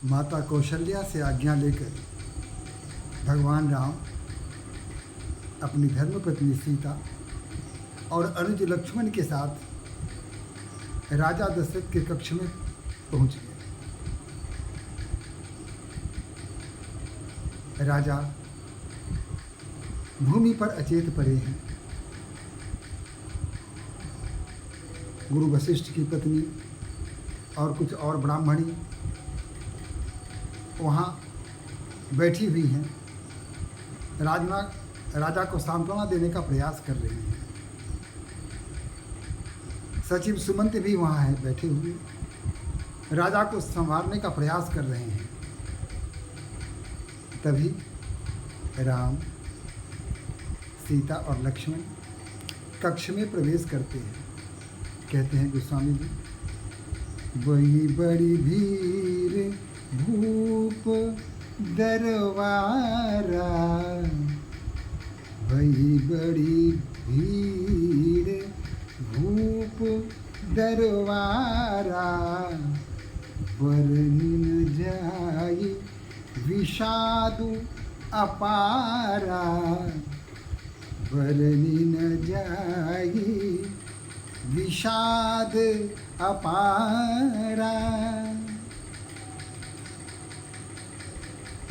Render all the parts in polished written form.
माता कौशल्या से आज्ञा लेकर भगवान राम अपनी धर्मपत्नी सीता और अनुज लक्ष्मण के साथ राजा दशरथ के कक्ष में पहुंच गए। राजा भूमि पर अचेत पड़े हैं। गुरु वशिष्ठ की पत्नी और कुछ और ब्राह्मणी वहाँ बैठी हुई हैं। राजा को सांत्वना देने का प्रयास कर रही हैं। सचिव सुमंत भी वहाँ हैं, बैठे हुए राजा को संवारने का प्रयास कर रहे हैं। तभी राम, सीता और लक्ष्मण कक्ष में प्रवेश करते हैं। कहते हैं गोस्वामी जी, बड़ी बड़ी भीड़ भूप दरबारा, बड़ी बड़ी भीड़ भूप दरबारा, वर्णिन जाई विषादु अपारा, वर्णिन जाई विषाद अपारा।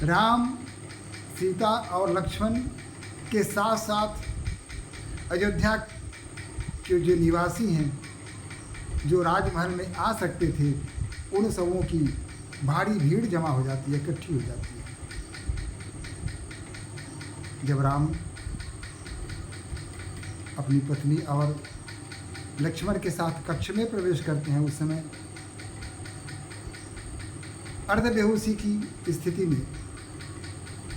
राम, सीता और लक्ष्मण के साथ साथ अयोध्या के जो निवासी हैं, जो राजमहल में आ सकते थे, उन सबों की भारी भीड़ जमा हो जाती है, इकट्ठी हो जाती है। जब राम अपनी पत्नी और लक्ष्मण के साथ कक्ष में प्रवेश करते हैं, उस समय अर्धबेहोशी की स्थिति में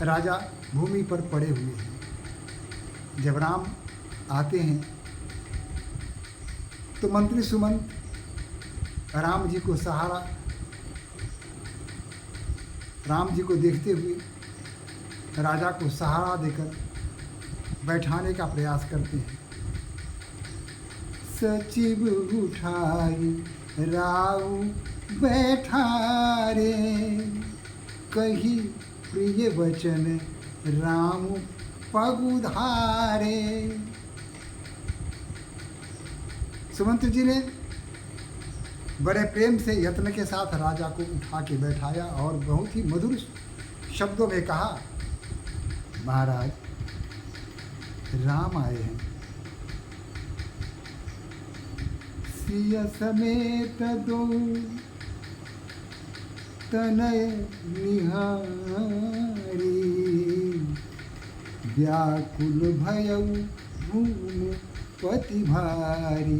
राजा भूमि पर पड़े हुए हैं। जब राम आते हैं तो मंत्री सुमंत राम जी को सहारा, राम जी को देखते हुए राजा को सहारा देकर बैठाने का प्रयास करते हैं। सचिव उठाई राव बैठारे, कही प्रिय वचन राम पगुधारे। सुमंत जी ने बड़े प्रेम से यत्न के साथ राजा को उठा के बैठाया और बहुत ही मधुर शब्दों में कहा, महाराज राम आए हैं। सिय समेत दो तनय निहारी, व्याकुल भयउ भूमि पति भारी।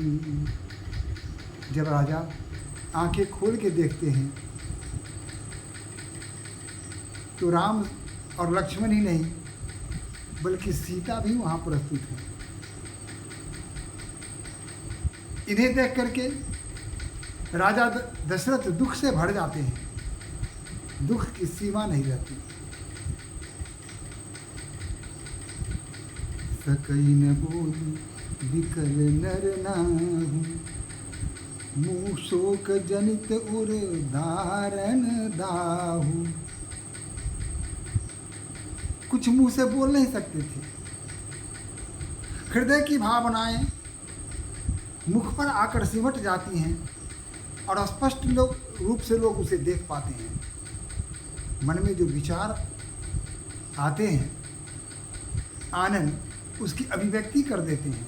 जब राजा आंखें खोल के देखते हैं तो राम और लक्ष्मण ही नहीं बल्कि सीता भी वहाँ प्रस्तुत है। इन्हें देख करके राजा दशरथ दुख से भर जाते हैं। दुख की सीमा नहीं रहती। सकई न बोली विकल नर नाहु, मुँह शोक जनित उर धारण दाहु। कुछ मुंह से बोल नहीं सकते थे। हृदय की भावनाएं मुख पर आकर सिमट जाती हैं और स्पष्ट रूप से लोग उसे देख पाते हैं। मन में जो विचार आते हैं, आनंद उसकी अभिव्यक्ति कर देते हैं।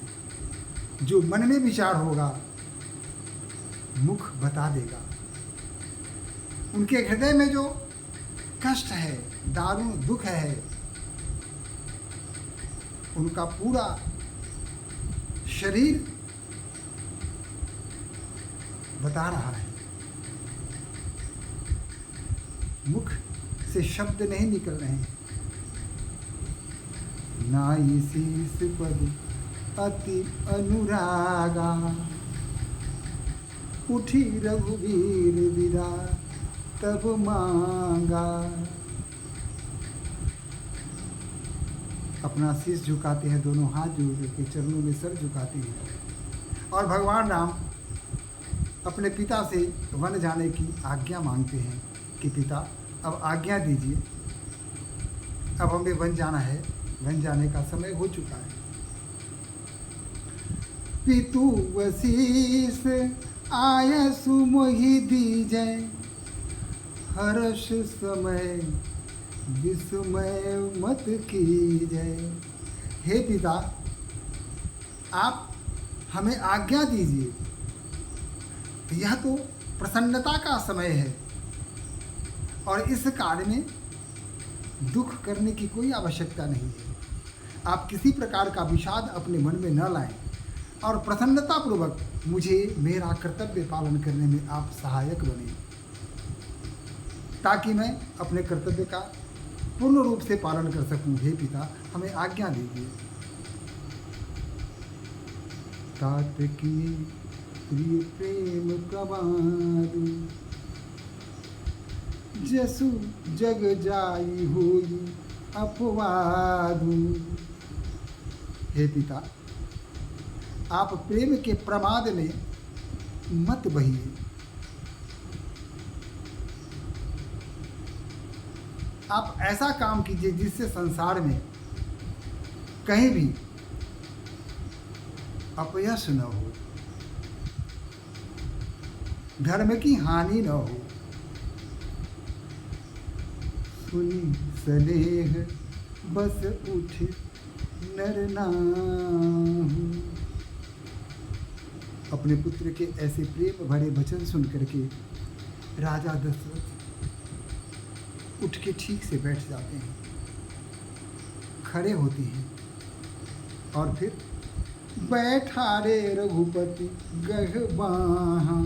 जो मन में विचार होगा मुख बता देगा। उनके हृदय में जो कष्ट है, दारुण दुख है, उनका पूरा शरीर बता रहा है। मुख से शब्द नहीं निकल रहे हैं। नाई शीस पद अति अनुरागा, उठी रघुवीर विदा तब मांगा। अपना शीश झुकाते हैं, दोनों हाथ जोड़ के चरणों में सर झुकाते हैं और भगवान राम अपने पिता से वन जाने की आज्ञा मांगते हैं। कि पिता अब आज्ञा दीजिए, अब हमें वन जाना है, वन जाने का समय हो चुका है। पितु वशीष आयसु मोहि दीजय, हर्ष समय विस्मय मत कीजय। हे पिता, आप हमें आज्ञा दीजिए, यह तो प्रसन्नता का समय है और इस कार्य में दुख करने की कोई आवश्यकता नहीं है। आप किसी प्रकार का विषाद अपने मन में न लाएं और प्रसन्नतापूर्वक मुझे मेरा कर्तव्य पालन करने में आप सहायक बने, ताकि मैं अपने कर्तव्य का पूर्ण रूप से पालन कर सकूं। हे पिता, हमें आज्ञा दीजिए। तात की प्रिय प्रेम प्रमादु, जसु जग जाई होई अपवादु। हे पिता, आप प्रेम के प्रमाद में मत बहिए। आप ऐसा काम कीजिए जिससे संसार में कहीं भी अपयश न हो, धर्म की हानि न हो। सुनी सनेह बस उठ नर नाहु। अपने पुत्र के ऐसे प्रेम भरे वचन सुन करके राजा दशरथ उठ के ठीक से बैठ जाते हैं, खड़े होते हैं और फिर बैठा रे रघुपति गहबाहा,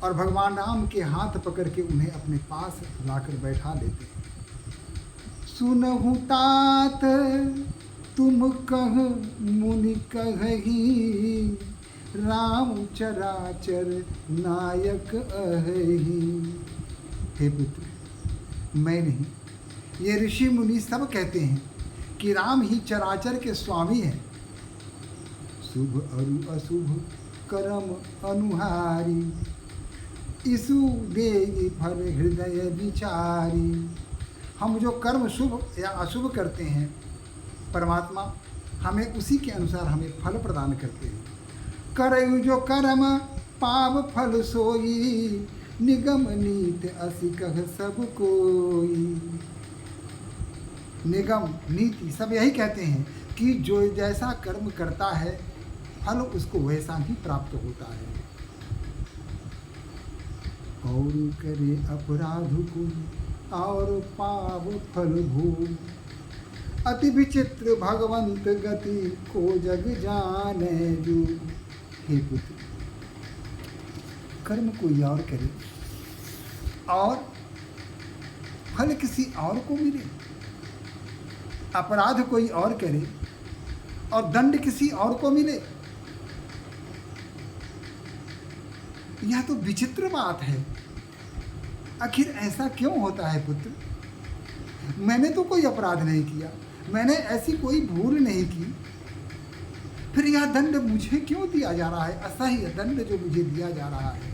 और भगवान राम के हाथ पकड़ के उन्हें अपने पास लाकर बैठा लेते हैं। सुनहु तात तुम कह मुनि कही, राम चराचर नायक अहि। हे पुत्र, मैं नहीं, ये ऋषि मुनि सब कहते हैं कि राम ही चराचर के स्वामी हैं। शुभ अरु अशुभ कर्म अनुहारी, इसु देहि फल हृदय विचारी। हम जो कर्म शुभ या अशुभ करते हैं, परमात्मा हमें उसी के अनुसार हमें फल प्रदान करते हैं। करयु जो कर्म पाव फल सोई, निगम नीत असि कह सब कोई। निगम नीति सब यही कहते हैं कि जो जैसा कर्म करता है फल उसको वैसा ही प्राप्त होता है। और करे अपराध को और पाव फल भोग, अति विचित्र भगवंत गति को जग जाने जो। हे पुत्र, कर्म कोई और करे और फल किसी और को मिले, अपराध कोई और करे और दंड किसी और को मिले, यह तो विचित्र बात है। आखिर ऐसा क्यों होता है पुत्र? मैंने तो कोई अपराध नहीं किया, मैंने ऐसी कोई भूल नहीं की, फिर यह दंड मुझे क्यों दिया जा रहा है? असह्य दंड जो मुझे दिया जा रहा है,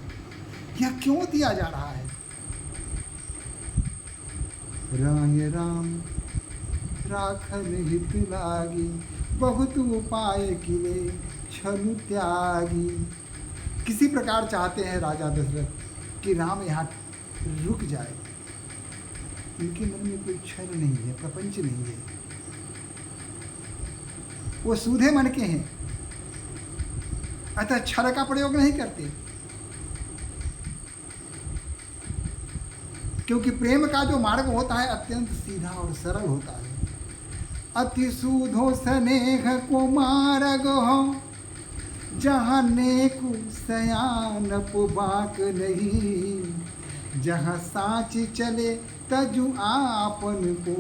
यह क्यों दिया जा रहा है? राय राम राखन हित लागी, बहुत उपाय किले छनु त्यागी। किसी प्रकार चाहते हैं राजा दशरथ कि राम यहाँ रुक जाए। उनके मन में कोई छल नहीं है, प्रपंच नहीं है, वो सूधे मन के हैं, अतः छल का प्रयोग नहीं करते। क्योंकि प्रेम का जो मार्ग होता है अत्यंत सीधा और सरल होता है। अति सूधो स्नेह को मार्ग हो, जहाँ नेकु सयान बाक नहीं। जहाँ साच चले तजु आपन को,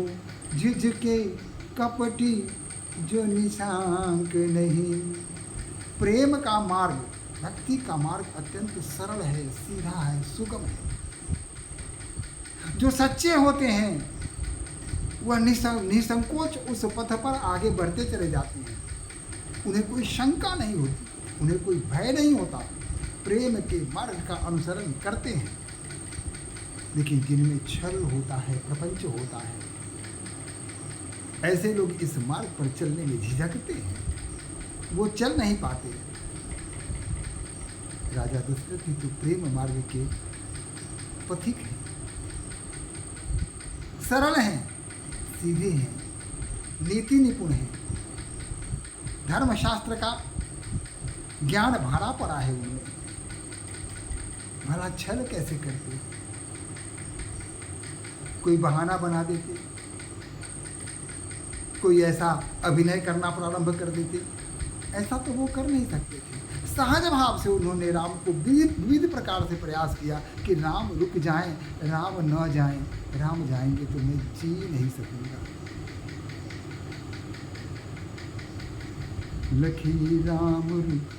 झिझके कपटी जो निशांक नहीं। प्रेम का मार्ग, भक्ति का मार्ग अत्यंत सरल है, सीधा है, सुगम है। जो सच्चे होते हैं वह निसंकोच उस पथ पर आगे बढ़ते चले जाते हैं। उन्हें कोई शंका नहीं होती, उन्हें कोई भय नहीं होता, प्रेम के मार्ग का अनुसरण करते हैं। लेकिन जिनमें छल होता है, प्रपंच होता है, ऐसे लोग इस मार्ग पर चलने में झिझकते हैं, वो चल नहीं पाते। राजा दशरथ भी तो प्रेम मार्ग के पथिक हैं, सरल हैं, सीधे हैं, नीति निपुण हैं, धर्मशास्त्र का ज्ञान भरा पड़ा है उनमें। भला छल कैसे करते? कोई बहाना बना देते, कोई ऐसा अभिनय करना प्रारंभ कर देते। ऐसा तो वो कर नहीं सकते थे। सहज भाव से उन्होंने राम को विविध प्रकार से प्रयास किया कि राम रुक जाएं, राम न जाएं। राम जाएंगे तो मैं जी नहीं सकूंगा। लखी राम रुख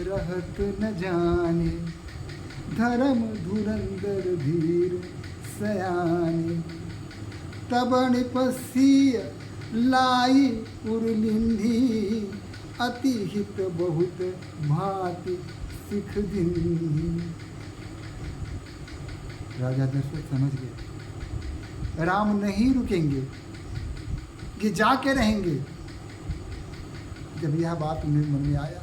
रहत न जाने, धर्म धुरंधर धीर सयाने। तब निपसीय लाई उर्लिंधी, अति हित बहुत भांति सिख दीन्ही। राजा दशरथ समझ गए राम नहीं रुकेंगे, ये जाके रहेंगे। जब यह बात उन्हें मन में आया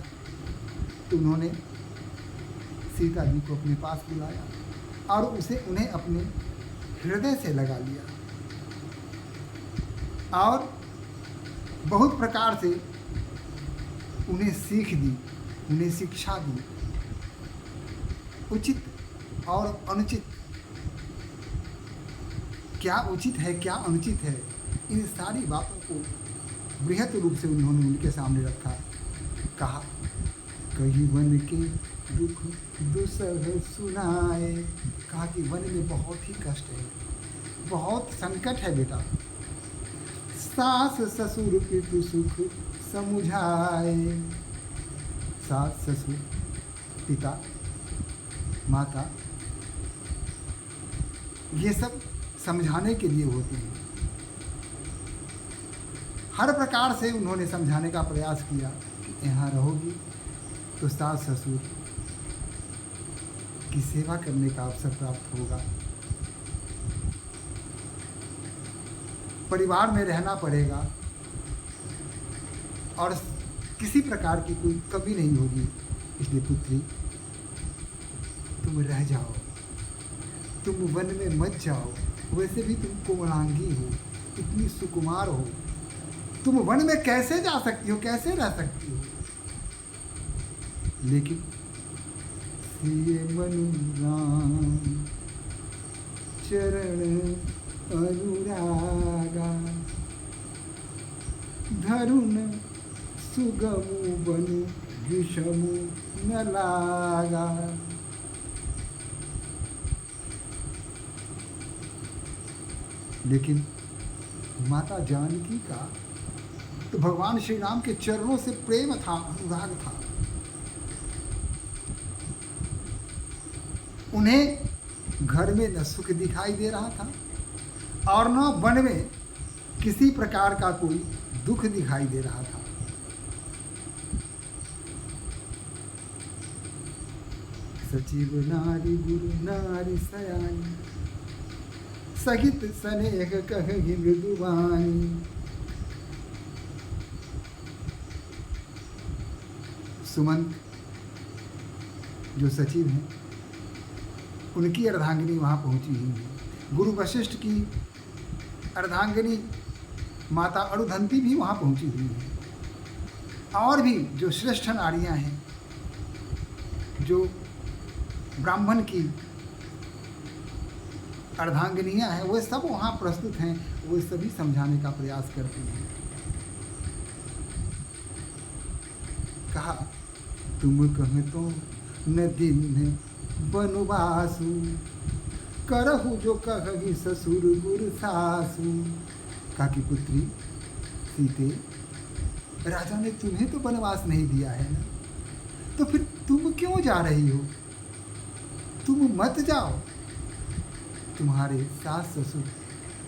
तो उन्होंने सीता जी को अपने पास बुलाया और उन्हें अपने हृदय से लगा लिया और बहुत प्रकार से उन्हें सीख दी, उन्हें शिक्षा दी। उचित और अनुचित, क्या उचित है क्या अनुचित है, इन सारी बातों को बृहत रूप से उन्होंने उनके सामने रखा। कहा कहीं वन के दुख दुसह सुनाए। कहा कि वन में बहुत ही कष्ट है, बहुत संकट है बेटा। सास ससुर पितु सुख समुझाए। सास ससुर, पिता माता, ये सब समझाने के लिए होते हैं। हर प्रकार से उन्होंने समझाने का प्रयास किया कि यहाँ रहोगी तो सास ससुर की सेवा करने का अवसर प्राप्त होगा, परिवार में रहना पड़ेगा और किसी प्रकार की कोई कमी नहीं होगी। इसलिए पुत्री तुम रह जाओ, तुम वन में मत जाओ। वैसे भी तुम कोमलांगी हो, इतनी सुकुमार हो, तुम वन में कैसे जा सकती हो, कैसे रह सकती हो। लेकिन सिए मनु राम चरण अनुरागा, धरुन सुगमु बनु विषमु न लागा। लेकिन माता जानकी का तो भगवान श्री राम के चरणों से प्रेम था, अनुराग था। उन्हें घर में न सुख दिखाई दे रहा था और न वन में किसी प्रकार का कोई दुख दिखाई दे रहा था। सचिव नारी गुरु नारी सयानी, सहित स्नेह कहि मृदुवानी। सुमंत जो सचिव हैं, उनकी अर्धांगिनी वहाँ पहुँची हुई है। गुरु वशिष्ठ की अर्धांगिनी माता अरुधंती भी वहाँ पहुँची हुई है। और भी जो श्रेष्ठ नारियाँ हैं, जो ब्राह्मण की अर्धांगिनियाँ हैं, वे सब वहाँ प्रस्तुत हैं। वे सभी समझाने का प्रयास करती हैं। कहा तुम कह तो न दिन बनवासु, करहु जो कही ससुर गुर सासु। कहा कि पुत्री सीते, राजा ने तुम्हें तो वनवास नहीं दिया है ना, तो फिर तुम क्यों जा रही हो? तुम मत जाओ। तुम्हारे सास ससुर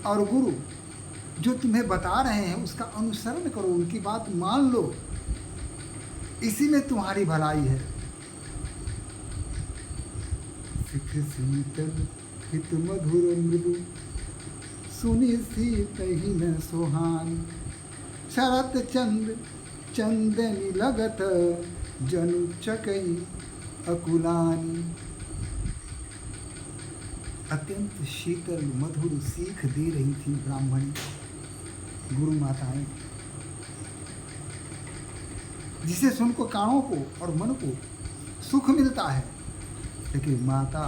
और गुरु जो तुम्हें बता रहे हैं उसका अनुसरण करो, उनकी बात मान लो, इसी में तुम्हारी भलाई है। सिख शीतल हित मधुर मृदु सुनि सीतहि न सोहान। शरत चंद चंदनी लगत जनु चकई अकुलानी। अत्यंत शीतल मधुर सीख दे रही थी ब्राह्मणी गुरु माताएं, जिसे सुनकर कानों को और मन को सुख मिलता है, लेकिन माता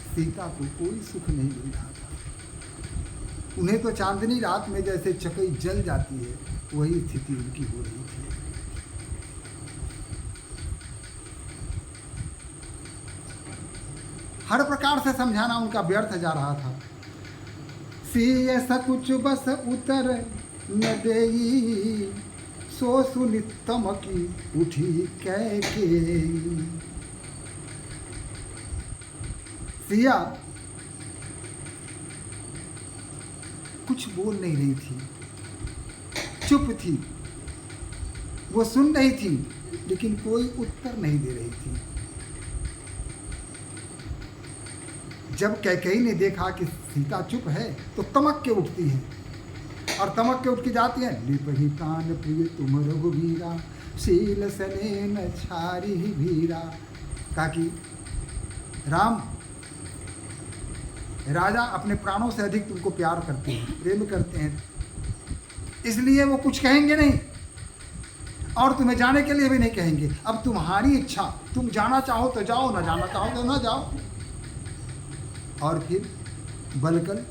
सीता को कोई सुख नहीं मिल रहा था। उन्हें तो चांदनी रात में जैसे चकई जल जाती है, वही स्थिति उनकी हो रही थी। हर प्रकार से समझाना उनका व्यर्थ जा रहा था। सिय सकुच बस उतर न देई, सो सुनित तमकी उठी कैकेयी। सिया कुछ बोल नहीं रही थी, चुप थी। वो सुन रही थी लेकिन कोई उत्तर नहीं दे रही थी। जब कैकेयी ने देखा कि सीता चुप है तो तमक के उठती है, और तमक के उठ के जाती है। लिपहि प्राण प्रिय तुम रघुवीरा, शील सने न छारी भीरा। कहा कि राम, राजा अपने प्राणों से अधिक तुमको प्यार करते हैं, प्रेम करते हैं, इसलिए वो कुछ कहेंगे नहीं और तुम्हें जाने के लिए भी नहीं कहेंगे। अब तुम्हारी इच्छा, तुम जाना चाहो तो जाओ, ना जाना चाहो तो ना जाओ। और फिर बलकल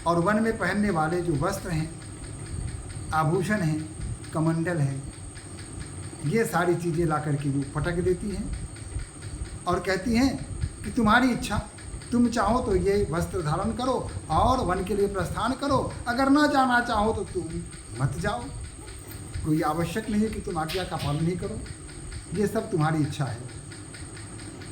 और वन में पहनने वाले जो वस्त्र हैं, आभूषण हैं, कमंडल है, ये सारी चीज़ें ला करके वो पटक देती हैं और कहती हैं कि तुम्हारी इच्छा, तुम चाहो तो ये वस्त्र धारण करो और वन के लिए प्रस्थान करो, अगर ना जाना चाहो तो तुम मत जाओ। कोई आवश्यक नहीं है कि तुम आज्ञा का पालन नहीं करो, ये सब तुम्हारी इच्छा है।